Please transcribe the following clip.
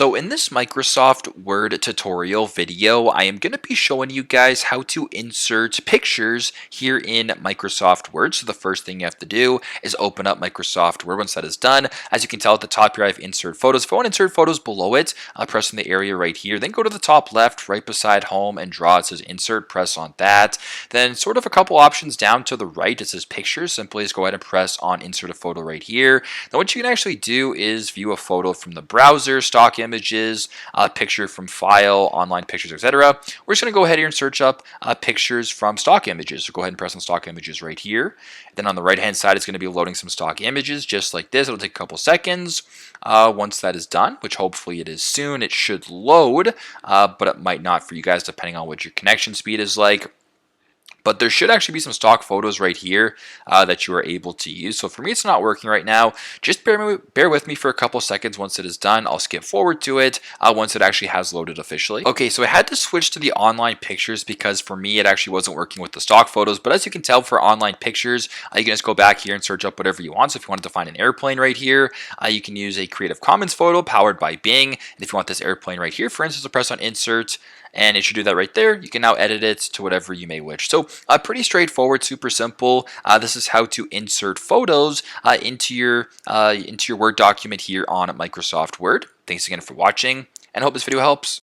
So in this Microsoft Word tutorial video, I am going to be showing you guys how to insert pictures here in Microsoft Word. So the first thing you have to do is open up Microsoft Word. Once that is done, as you can tell at the top here, I have insert photos. If I want to insert photos below it, press on the area right here, then go to the top left, right beside home and draw. It says insert, press on that. Then sort of a couple options down to the right, it says pictures. Simply just go ahead and press on insert a photo right here. Now what you can actually do is view a photo from the browser, stock images, picture from file, online pictures, etc. We're just going to go ahead here and search up pictures from stock images. So go ahead and press on stock images right here. Then on the right hand side, it's going to be loading some stock images just like this. It'll take a couple seconds. Once that is done, which hopefully it is soon, it should load, but it might not for you guys depending on what your connection speed is like. But there should actually be some stock photos right here that you are able to use. So for me, it's not working right now. Just bear with me for a couple seconds. Once it is done, I'll skip forward to it once it actually has loaded officially. Okay, so I had to switch to the online pictures because for me, it actually wasn't working with the stock photos. But as you can tell for online pictures, you can just go back here and search up whatever you want. So if you wanted to find an airplane right here, you can use a Creative Commons photo powered by Bing. And if you want this airplane right here, for instance, press on Insert, and it should do that right there. You can now edit it to whatever you may wish. So pretty straightforward, super simple. This is how to insert photos into your Word document here on Microsoft Word. Thanks again for watching, and I hope this video helps.